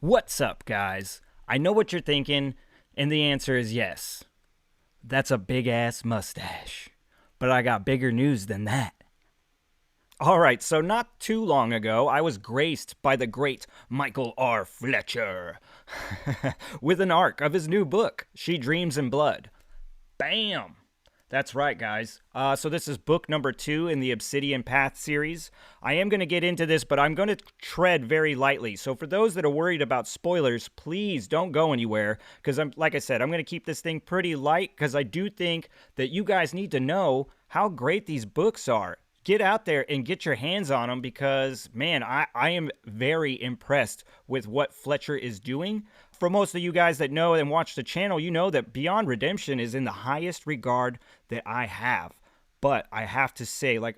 What's up, guys? I know what you're thinking, and the answer is yes. That's a big-ass mustache. But I got bigger news than that. Alright, so not too long ago, I was graced by the great Michael R. Fletcher with an arc of his new book, She Dreams in Blood. Bam! That's right, guys. So this is book number 2 in the Obsidian Path series. I am going to get into this, but I'm going to tread very lightly. So for those that are worried about spoilers, please don't go anywhere, because like I said, I'm going to keep this thing pretty light, because I do think that you guys need to know how great these books are. Get out there and get your hands on them because, man, I am very impressed with what Fletcher is doing. For most of you guys that know and watch the channel, you know that Beyond Redemption is in the highest regard that I have. But I have to say, like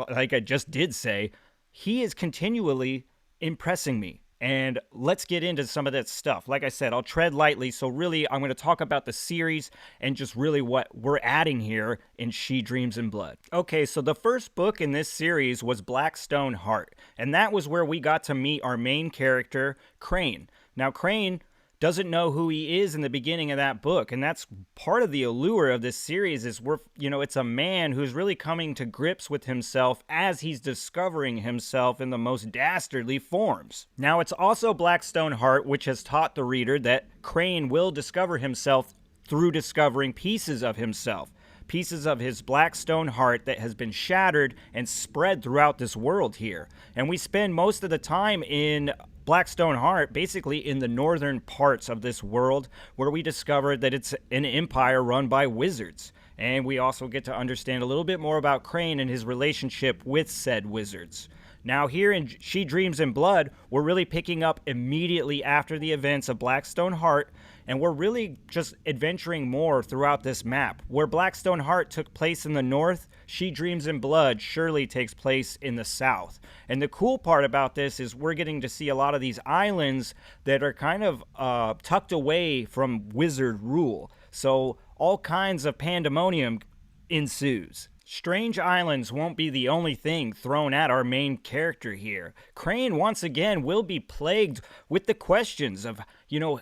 I just did say, he is continually impressing me. And let's get into some of that stuff. Like I said, I'll tread lightly. So really, I'm going to talk about the series and just really what we're adding here in She Dreams in Blood. Okay, so the first book in this series was Blackstone Heart. And that was where we got to meet our main character, Crane. Now, Crane doesn't know who he is in the beginning of that book, and that's part of the allure of this series is it's a man who's really coming to grips with himself as he's discovering himself in the most dastardly forms. Now, it's also Blackstone Heart, which has taught the reader that Crane will discover himself through discovering pieces of himself. Pieces of his Blackstone heart that has been shattered and spread throughout this world here. And we spend most of the time in Blackstone Heart, basically in the northern parts of this world, where we discover that it's an empire run by wizards. And we also get to understand a little bit more about Crane and his relationship with said wizards. Now here in She Dreams in Blood, we're really picking up immediately after the events of Blackstone Heart, and we're really just adventuring more throughout this map. Where Blackstone Heart took place in the north, She Dreams in Blood surely takes place in the south. And the cool part about this is we're getting to see a lot of these islands that are kind of tucked away from wizard rule. So all kinds of pandemonium ensues. Strange islands won't be the only thing thrown at our main character here. Crane, once again, will be plagued with the questions of,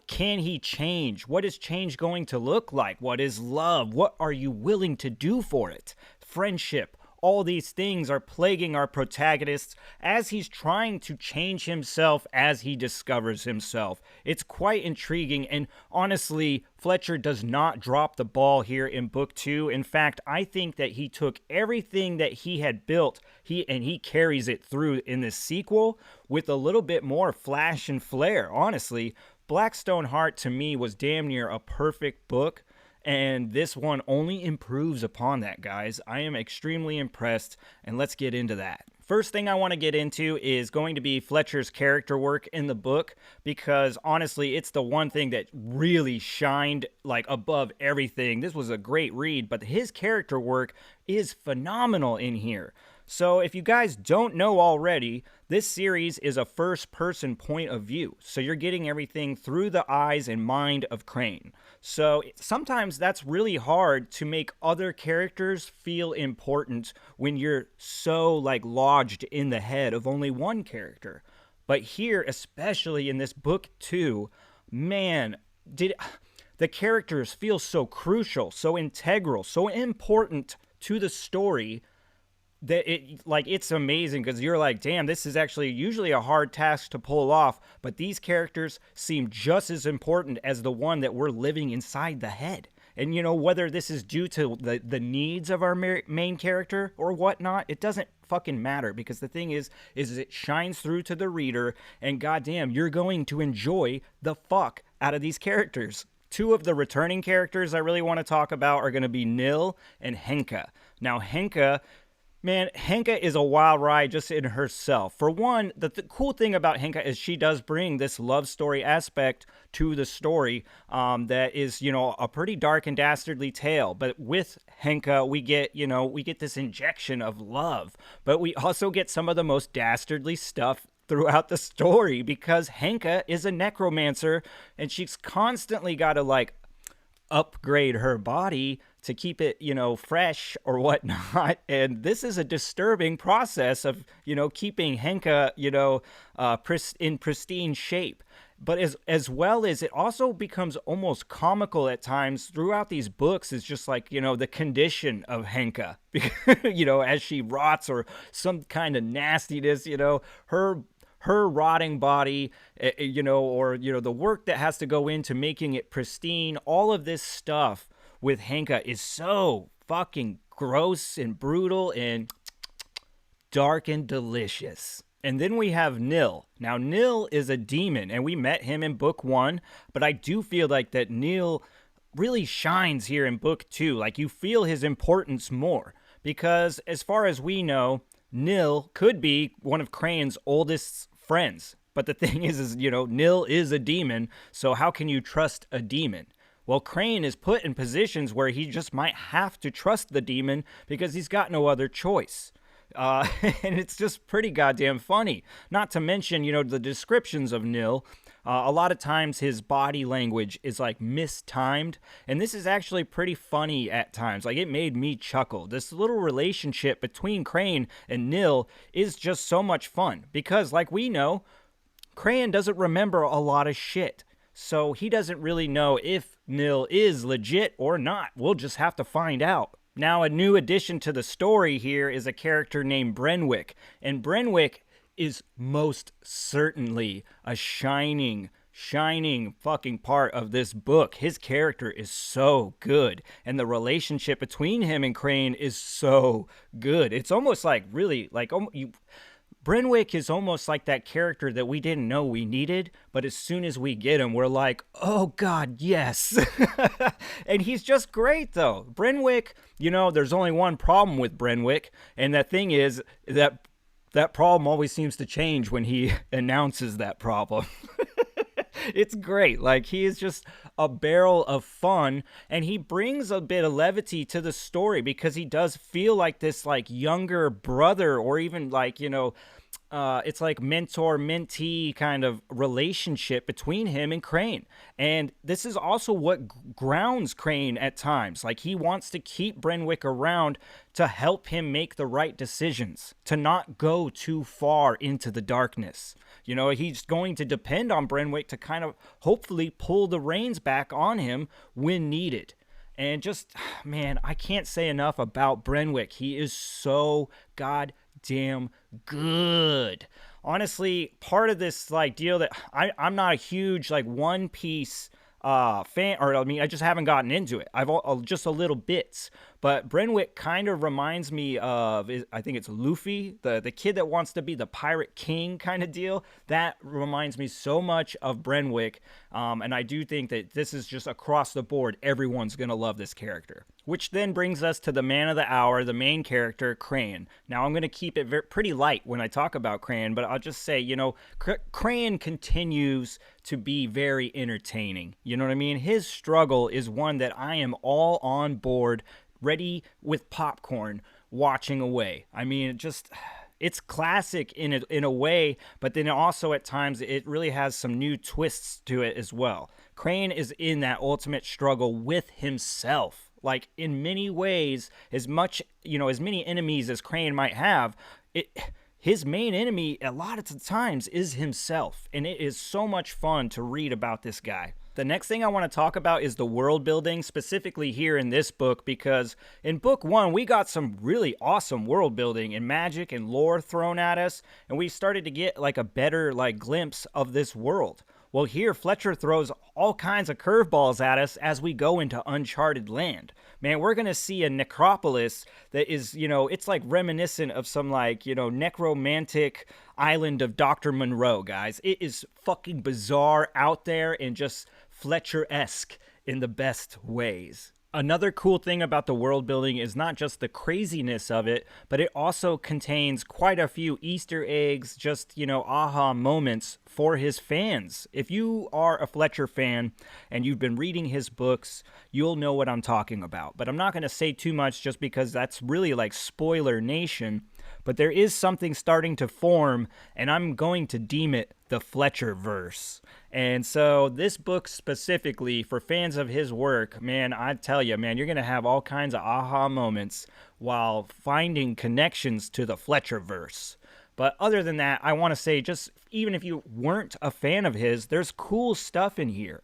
can he change? What is change going to look like? What is love? What are you willing to do for it? Friendship. All these things are plaguing our protagonist as he's trying to change himself as he discovers himself. It's quite intriguing, and honestly, Fletcher does not drop the ball here in book 2. In fact, I think that he took everything that he had built, he carries it through in this sequel with a little bit more flash and flare. Honestly, Blackstone Heart to me was damn near a perfect book. And this one only improves upon that, guys. I am extremely impressed, and let's get into that. First thing I want to get into is going to be Fletcher's character work in the book, because honestly, it's the one thing that really shined like above everything. This was a great read, but his character work is phenomenal in here. So if you guys don't know already, this series is a first-person point of view. So you're getting everything through the eyes and mind of Crane. So sometimes that's really hard to make other characters feel important when you're so lodged in the head of only one character. But here, especially in this book 2, man, the characters feel so crucial, so integral, so important to the story that it's amazing, because you're like, damn, this is actually usually a hard task to pull off, but these characters seem just as important as the one that we're living inside the head. And whether this is due to the needs of our main character or whatnot, it doesn't fucking matter, because the thing is it shines through to the reader, and goddamn, you're going to enjoy the fuck out of these characters. Two of the returning characters I really want to talk about are going to be Nil and Henka. Now, Henka is a wild ride just in herself. For one, the cool thing about Henka is she does bring this love story aspect to the story that is, a pretty dark and dastardly tale. But with Henka, we get this injection of love. But we also get some of the most dastardly stuff throughout the story, because Henka is a necromancer, and she's constantly got to upgrade her body to keep it, fresh or whatnot. And this is a disturbing process of, keeping Henka, in pristine shape. but as well as it also becomes almost comical at times throughout these books. Is just like, the condition of Henka, as she rots, or some kind of nastiness, her rotting body, or the work that has to go into making it pristine. All of this stuff with Henka is so fucking gross and brutal and dark and delicious. And then we have Nil. Now, Nil is a demon, and we met him in book 1, but I do feel like that Nil really shines here in book 2. Like, you feel his importance more, because as far as we know, Nil could be one of Crane's oldest friends. But the thing is Nil is a demon, so how can you trust a demon? Well, Crane is put in positions where he just might have to trust the demon because he's got no other choice. And it's just pretty goddamn funny. Not to mention, the descriptions of Nil. A lot of times his body language is like mistimed. And this is actually pretty funny at times. Like, it made me chuckle. This little relationship between Crane and Nil is just so much fun. Because, like we know, Crane doesn't remember a lot of shit. So he doesn't really know if Nil is legit or not. We'll just have to find out. Now, a new addition to the story here is a character named Brenwick. And Brenwick is most certainly a shining fucking part of this book. His character is so good. And the relationship between him and Crane is so good. It's almost like really, like, Brenwick is almost like that character that we didn't know we needed, but as soon as we get him, we're like, oh God, yes. And he's just great, though. Brenwick, there's only one problem with Brenwick, and that thing is that problem always seems to change when he announces that problem. It's great. Like, he is just a barrel of fun, and he brings a bit of levity to the story because he does feel like this, like, younger brother, or even like, it's like mentor-mentee kind of relationship between him and Crane. And this is also what grounds Crane at times. Like, he wants to keep Brenwick around to help him make the right decisions, to not go too far into the darkness. He's going to depend on Brenwick to kind of hopefully pull the reins back on him when needed. And just, man, I can't say enough about Brenwick. He is so goddamn good. Honestly, part of this like deal that I'm not a huge like One Piece fan, or I just haven't gotten into it. I've just a little bits. But Brenwick kind of reminds me of, I think it's Luffy, the kid that wants to be the pirate king kind of deal. That reminds me so much of Brenwick. And I do think that this is just across the board. Everyone's going to love this character. Which then brings us to the man of the hour, the main character, Crane. Now, I'm going to keep it pretty light when I talk about Crane, but I'll just say, Crane continues to be very entertaining. You know what I mean? His struggle is one that I am all on board, ready with popcorn, watching away. I mean, it's classic in a way, but then also at times it really has some new twists to it as well. Crane is in that ultimate struggle with himself. Like, in many ways, as many enemies as Crane might have, his main enemy a lot of the times is himself. And it is so much fun to read about this guy. The next thing I want to talk about is the world building, specifically here in this book, because in book 1, we got some really awesome world building and magic and lore thrown at us, and we started to get like a better like glimpse of this world. Well, here Fletcher throws all kinds of curveballs at us as we go into uncharted land. Man, we're going to see a necropolis that is, it's like reminiscent of some like, necromantic island of Dr. Monroe, guys. It is fucking bizarre out there and just Fletcher-esque in the best ways. Another cool thing about the world building is not just the craziness of it, but it also contains quite a few Easter eggs, just, aha moments for his fans. If you are a Fletcher fan and you've been reading his books, you'll know what I'm talking about. But I'm not going to say too much just because that's really like spoiler nation. But there is something starting to form, and I'm going to deem it the Fletcher verse. And so this book specifically, for fans of his work, man, I tell you, man, you're going to have all kinds of aha moments while finding connections to the Fletcher verse. But other than that, I want to say, just even if you weren't a fan of his, there's cool stuff in here.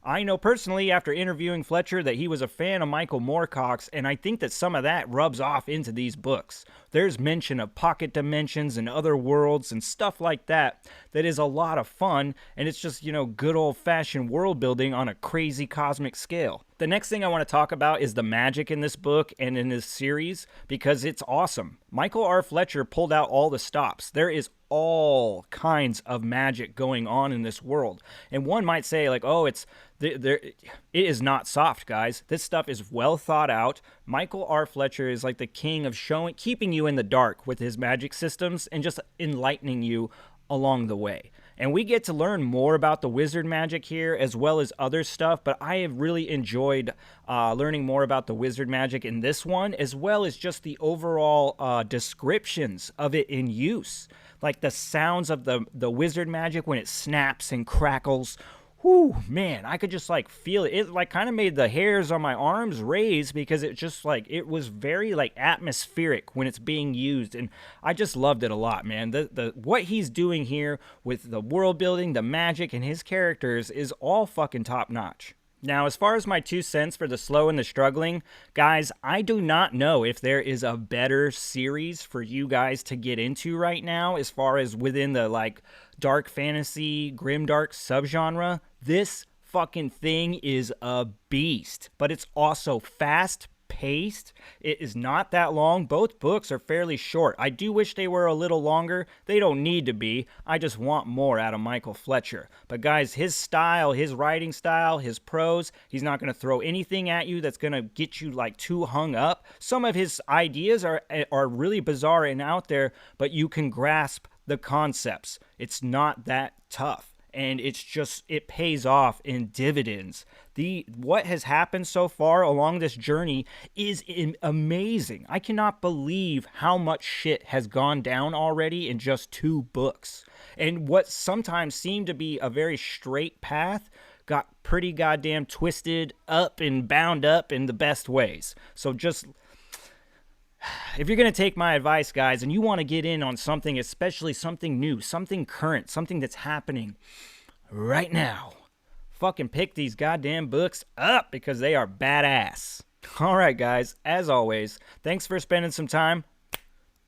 I know personally, after interviewing Fletcher, that he was a fan of Michael Moorcock's, and I think that some of that rubs off into these books. There's mention of pocket dimensions and other worlds and stuff like that that is a lot of fun, and it's just, good old-fashioned world building on a crazy cosmic scale. The next thing I want to talk about is the magic in this book and in this series, because it's awesome. Michael R. Fletcher pulled out all the stops. There is all kinds of magic going on in this world. And one might say, like, oh, it is not soft, guys. This stuff is well thought out. Michael R. Fletcher is like the king of keeping you in the dark with his magic systems and just enlightening you along the way. And we get to learn more about the wizard magic here as well as other stuff, but I have really enjoyed learning more about the wizard magic in this one, as well as just the overall descriptions of it in use. Like the sounds of the wizard magic when it snaps and crackles. Whew, man, I could just like feel it. It like kind of made the hairs on my arms raise because it just like, it was very like atmospheric when it's being used. And I just loved it a lot, man. What he's doing here with the world building, the magic, and his characters is all fucking top notch. Now, as far as my 2 cents for the slow and the struggling, guys, I do not know if there is a better series for you guys to get into right now as far as within the, like, dark fantasy, grimdark subgenre. This fucking thing is a beast, but it's also fast-paced. It is not that long. Both books are fairly short. I do wish they were a little longer. They don't need to be. I just want more out of Michael Fletcher. But guys, his style, his writing style, his prose, he's not going to throw anything at you that's going to get you like too hung up. Some of his ideas are really bizarre and out there, but you can grasp the concepts. It's not that tough. And it's just, it pays off in dividends. What has happened so far along this journey is amazing. I cannot believe how much shit has gone down already in just 2 books. And what sometimes seemed to be a very straight path got pretty goddamn twisted up and bound up in the best ways. So just, if you're going to take my advice, guys, and you want to get in on something, especially something new, something current, something that's happening right now, fucking pick these goddamn books up because they are badass. All right, guys, as always, thanks for spending some time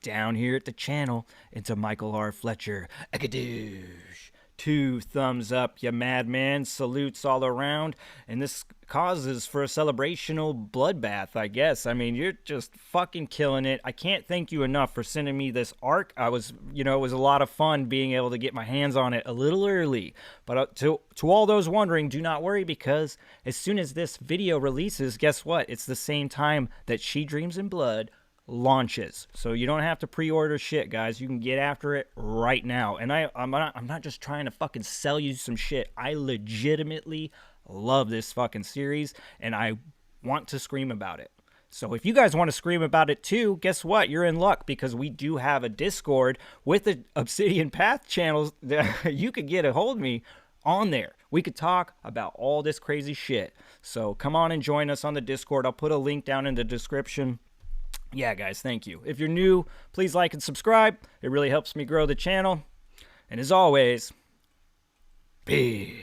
down here at the channel into Michael R. Fletcher. Akadoosh. 2 thumbs up, you madman. Salutes all around. And this causes for a celebrational bloodbath, I guess. I mean, you're just fucking killing it. I can't thank you enough for sending me this arc. It was a lot of fun being able to get my hands on it a little early. But to all those wondering, do not worry, because as soon as this video releases, guess what? It's the same time that She Dreams in Blood launches. So you don't have to pre-order shit, guys. You can get after it right now. And I'm not just trying to fucking sell you some shit. I legitimately love this fucking series, and I want to scream about it. So if you guys want to scream about it too, guess what? You're in luck, because we do have a Discord with the Obsidian Path channels that you could get a hold of me on there. We could talk about all this crazy shit. So come on and join us on the Discord. I'll put a link down in the description. Yeah, guys, thank you. If you're new, please like and subscribe. It really helps me grow the channel. And as always, peace.